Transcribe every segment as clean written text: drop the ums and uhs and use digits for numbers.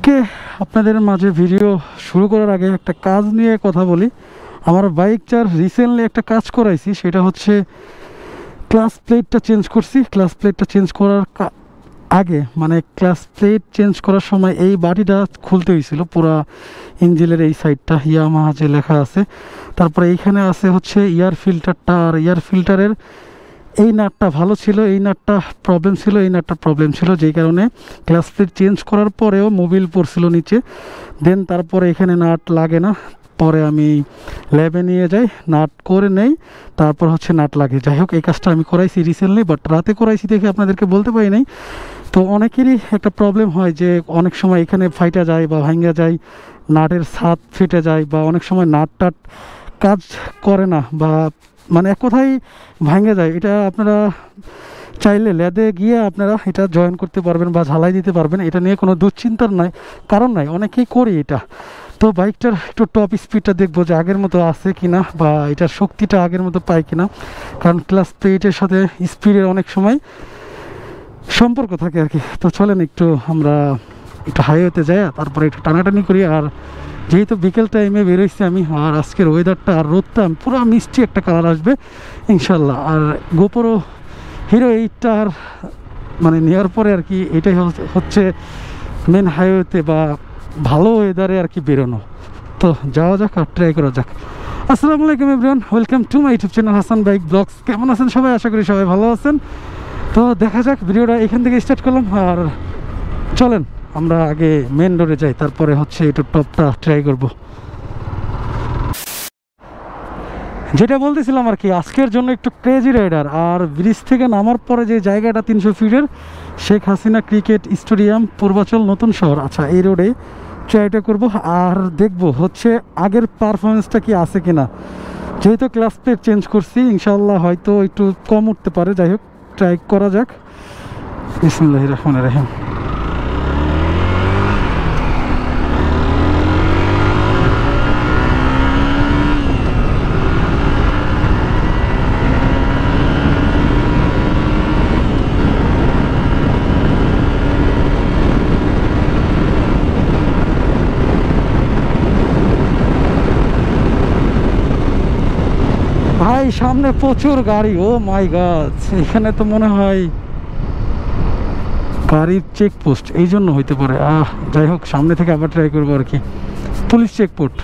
আজকে আপনাদের মাঝে ভিডিও শুরু করার আগে একটা কাজ নিয়ে কথা বলি। আমার বাইকটার রিসেন্টলি একটা কাজ করাইছি, সেটা হচ্ছে ক্লাস প্লেটটা চেঞ্জ করছি। ক্লাস প্লেটটা চেঞ্জ করার আগে মানে ক্লাস প্লেট চেঞ্জ করার সময় এই বাটিটা খুলতে হয়েছিল, পুরা ইঞ্জিনের এই সাইডটা ইয়ামাহা যে লেখা আছে। তারপরে এইখানে আছে হচ্ছে এয়ার ফিল্টারটা, আর এয়ার ফিল্টারের এই নাটটা ভালো ছিল, এই নাটটা প্রবলেম ছিল, এই নাটটা প্রবলেম ছিল, যেই কারণে ক্লাস প্লেট চেঞ্জ করার পরেও মোবিল পড়ছিল নিচে। দেন তারপরে এখানে নাট লাগে না, পরে আমি ল্যাবে নিয়ে যাই, নাট করে নেই, তারপর হচ্ছে নাট লাগে। যাই হোক, এই কাজটা আমি করাইছি রিসেন্টলি, বাট রাতে করাইছি দেখে আপনাদেরকে বলতে পারি নাই। তো অনেকেরই একটা প্রবলেম হয় যে অনেক সময় এখানে ফাইটা যায় বা ভাঙ্গা যায়, নাটের ছাদ ফেটে যায়, বা অনেক সময় নাট টাট কাজ করে না, বা মানে এক কথায় ভাঙে যায়। এটা আপনারা চাইলে ল্যাদে গিয়ে আপনারা এটা জয়েন করতে পারবেন বা ঝালাই দিতে পারবেন, এটা নিয়ে কোনো দুশ্চিন্তার নাই, কারণ নাই, অনেকেই করি এটা। তো বাইকটার একটু টপ স্পিডটা দেখবো যে আগের মতো আছে কিনা, বা এটার শক্তিটা আগের মতো পায় কিনা, কারণ ক্লাস প্লেটের সাথে স্পিডের অনেক সময় সম্পর্ক থাকে আর কি। তো চলেন একটু আমরা একটু হাইওয়েতে যাই, তারপরে একটু টানাটানি করি। আর যেহেতু বিকেল টাইমে বেরোইছি আমি, আর আজকের ওয়েদারটা আর রোদটা পুরো মিষ্টি একটা কালার আসবে ইনশাল্লাহ। আর গোপরও হিরো 8টার মানে নেওয়ার পরে আর কি এটাই হচ্ছে মেন হাইওয়েতে বা ভালো ওয়েদারে আর কি বেরোনো। তো যাওয়া যাক আর ট্রাই করা যাক। আসসালামু আলাইকুম everyone, welcome to my YouTube channel Hasan Bike Vlogs. কেমন আছেন সবাই? আশা করি সবাই ভালো আছেন। তো দেখা যাক, ভিডিওটা এখান থেকে স্টার্ট করলাম। আর চলেন আমরা আগে মেন রোডে যাই, তারপরে হচ্ছে একটু টপটা ট্রাই করব। যেটা বলতেছিলাম আর কি, আজকের জন্য একটু ক্রেজি রাইডার। আর ব্রিজ থেকে নামার পরে যে জায়গাটা 300 ফিটের, শেখ হাসিনা ক্রিকেট স্টেডিয়াম, পূর্বাচল নতুন শহর, আচ্ছা এই রোডে ট্রাইটা করব। আর দেখব হচ্ছে আগের পারফরমেন্সটা কি আছে কিনা। যেহেতু ক্লাস প্লেট চেঞ্জ করছি, ইনশাল্লাহ হয়তো একটু কম উঠতে পারে। যাই হোক, ট্রাই করা যাক। বিসমিল্লাহির রহমানির রহিম। ভাই সামনে প্রচুর গাড়ি, ও মাই গড। এখানে তো মনে হয় গাড়ির চেকপোস্ট, এই জন্য হইতে পারে। যাই হোক, সামনে থেকে আবার ট্রাই করবো আর কি। Police checkpost,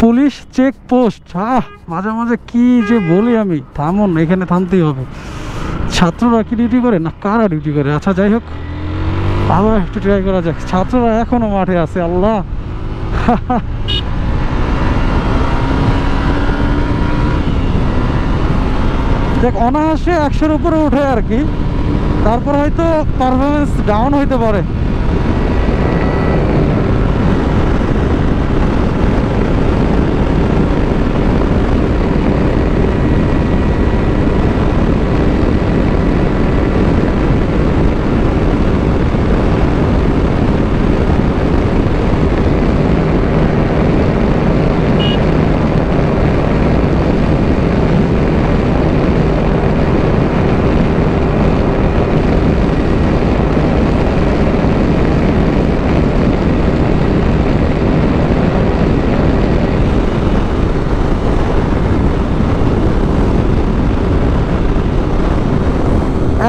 police checkpost. মাঝে মাঝে কি যে বলি আমি, থামুন, এখানে থামতেই হবে। ছাত্ররা কি ডিউটি করে না কারা ডিউটি করে? আচ্ছা যাই হোক, আবার একটু ট্রাই করা যাক। ছাত্ররা এখনো মাঠে আছে, আল্লাহ। দেখ, অনায়াসে 100-র উপরে উঠে আর কি, তারপর হয়তো পারফরমেন্স ডাউন হইতে পারে।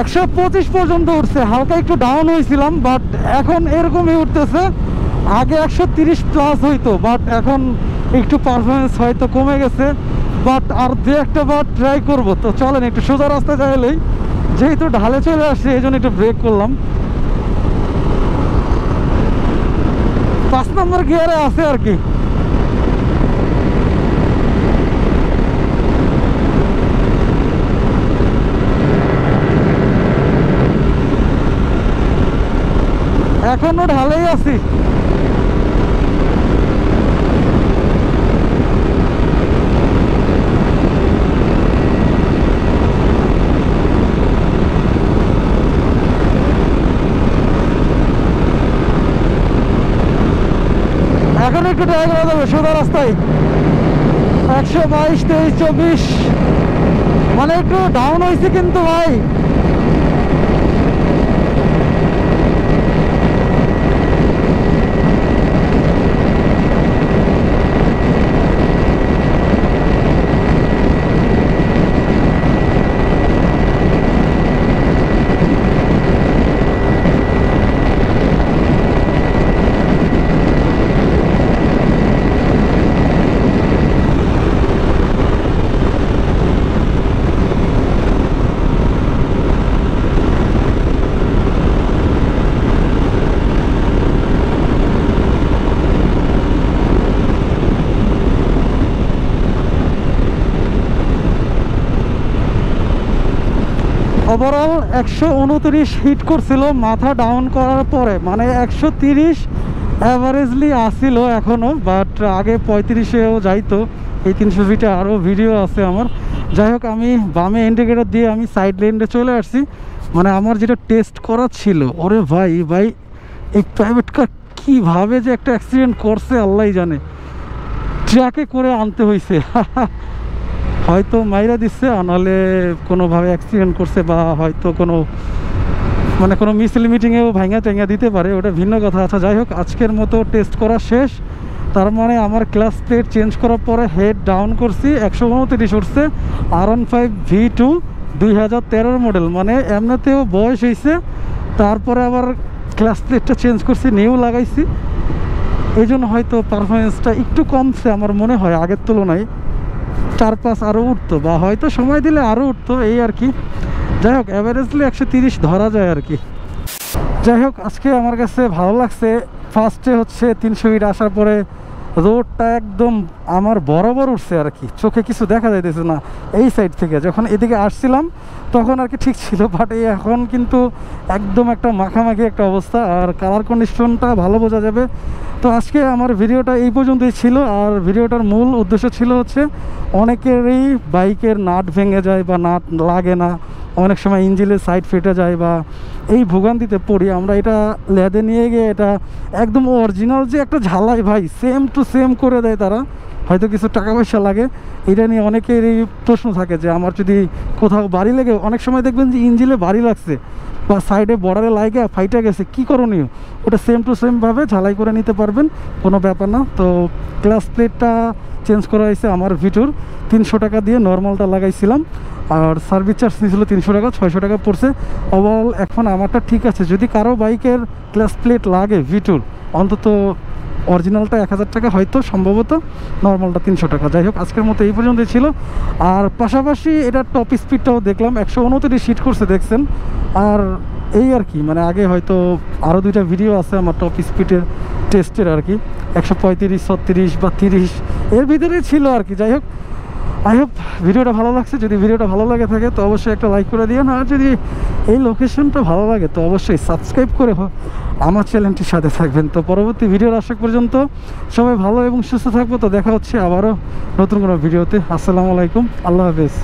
একশো 25 পর্যন্ত উঠছে, হালকা একটু ডাউন হয়েছিলাম, বাট এখন এরকমই উঠতেছে। আগে 130 প্লাস হইতো, বাট এখন একটু পারফরমেন্স হয়তো কমে গেছে। বাট আর দু একটা বার ট্রাই করবো। তো চলেন একটু সোজা রাস্তায় যাইলেই, যেহেতু ঢালে চলে আসছে এই জন্য একটু ব্রেক করলাম। 5 নম্বর গিয়ারে আছে আর কি। এখনো ঢালেই আছি। এখন একটু ট্রাই করা যাবে সোজা রাস্তায়। 122, 23, 24, মানে একটু ডাউন হয়েছে কিন্তু ভাই। ওভারঅল 129 হিট করছিল মাথা ডাউন করার পরে, মানে 130 অ্যাভারেজলি আসছিল এখনও, বাট আগে 35-এও যাইতো। এই 300 ফিটে আরও ভিডিও আছে আমার। যাই হোক, আমি বামে ইন্ডিকেটর দিয়ে আমি সাইড লেনে চলে আসছি, মানে আমার যেটা টেস্ট করা ছিল। ওরে ভাই ভাই, এই প্রাইভেট কার কীভাবে যে একটা অ্যাক্সিডেন্ট করছে আল্লাহই জানে। ট্রাকে করে আনতে হয়েছে হয়তো মাইরা দিচ্ছে, নাহলে কোনোভাবে অ্যাক্সিডেন্ট করছে, বা হয়তো কোনো মানে কোনো মিছিল মিটিংয়েও ভাঙা টেঙা দিতে পারে, ওটা ভিন্ন কথা আছে। যাই হোক, আজকের মতো টেস্ট করা শেষ। তার মানে আমার ক্লাস প্লেট চেঞ্জ করার পরে হেড ডাউন করছি, 129 উঠছে। R15 V2 2013 মডেল, মানে এমনিতেও বয়স হয়েছে, তারপরে আবার ক্লাস প্লেটটা চেঞ্জ করছি, নিউ লাগাইছি। এই জন্য হয়তো পারফরমেন্সটা একটু কমছে আমার মনে হয় আগের তুলনায়। 4-5 আরও উঠতো, বা হয়তো সময় দিলে আরও উঠতো, এই আর কি। যাই হোক, অ্যাভারেজলি 130 ধরা যায় আর কি। যাই হোক, আজকে আমার কাছে ভালো লাগছে। ফার্স্টে হচ্ছে 300 ফিট আসার পরে রোডটা একদম আমার বরাবর উঠছে আর কি, চোখে কিছু দেখা যাইতেছে না এই সাইড থেকে। যখন এদিকে আসছিলাম তখন আর কি ঠিক ছিল, বাট এখন কিন্তু একদম একটা মাখামাখি একটা অবস্থা, আর কালার কন্ডিশনটা ভালো বোঝা যাবে। তো আজকে আমার ভিডিওটা এই পর্যন্তই ছিল। আর ভিডিওটার মূল উদ্দেশ্য ছিল হচ্ছে, অনেকেরই বাইকের নাট ভেঙে যায় বা নাট লাগে না, অনেক সময় ইঞ্জিনের সাইড ফেটে যায়, বা এই ভোগান্তিতে পড়ি আমরা। এটা ল্যাদে নিয়ে গিয়ে এটা একদম অরিজিনাল যে একটা ঝালাই ভাই, সেম টু সেম করে দেয় তারা। হয়তো কিছু টাকা পয়সা লাগে, এটা নিয়ে অনেকেরই প্রশ্ন থাকে যে আমার যদি কোথাও বাড়ি লেগে, অনেক সময় দেখবেন যে ইঞ্জিনে বাড়ি লাগছে বা সাইডে বর্ডারে লাগে ফাইটে গেছে, কি করণীয়? ওটা সেম টু সেমভাবে ঝালাই করে নিতে পারবেন, কোনো ব্যাপার না। তো ক্লাস প্লেটটা চেঞ্জ করা হয়েছে আমার ভিটুর, 300 টাকা দিয়ে নর্মালটা লাগাইছিলাম, আর সার্ভিস চার্জ নিয়েছিল 300 টাকা, 600 টাকা পড়ছে ওভারঅল। এখন আমারটা ঠিক আছে। যদি কারো বাইকের ক্লাস প্লেট লাগে ভিটুর, অন্তত অরিজিনালটা 1000 টাকা, হয়তো সম্ভবত নর্মালটা 300 টাকা। যাই হোক, আজকের মতো এই পর্যন্তই ছিল। আর পাশাপাশি এটা টপ স্পিডটাও দেখলাম, 129 হিট করছে দেখছেন। আর এই আর কি, মানে আগে হয়তো আরও 2টা ভিডিও আছে আমার টপ স্পিডের টেস্টের আর কি, 135, 36 বা 30 এর ভিতরেই ছিল আর কি। যাই হোক, আই হোপ ভিডিওটা ভালো লাগছে। যদি ভিডিওটা ভালো লাগে থাকে তো অবশ্যই একটা লাইক করে দিও। আর যদি এই লোকেশনটা ভালো লাগে তো অবশ্যই সাবস্ক্রাইব করে আমার চ্যানেলটির সাথে থাকবেন। তো পরবর্তী ভিডিওর আসা পর্যন্ত সবাই ভালো এবং সুস্থ থাকবো। তো দেখা হচ্ছে আবারও নতুন কোনো ভিডিওতে। আসসালামু আলাইকুম, আল্লাহ হাফেজ।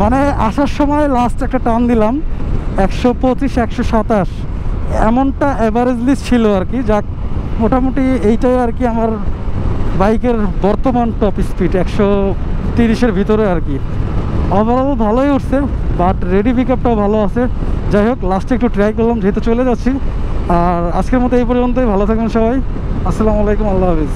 মানে আসার সময় লাস্ট একটা টার্ন দিলাম 125, 127 এমনটা অ্যাভারেজলি ছিল আর কি। যাক, মোটামুটি এইটাই আর কি আমার বাইকের বর্তমান টপ স্পিড, 130-এর ভিতরে আর কি। ওভারঅল ভালোই উঠছে, বাট রেডি পিকআপটাও ভালো আছে। যাই হোক, লাস্টে একটু ট্রাই করলাম যেহেতু চলে যাচ্ছি। আর আজকের মতো এই পর্যন্তই। ভালো থাকবেন সবাই। আসসালামু আলাইকুম, আল্লাহ হাফিজ।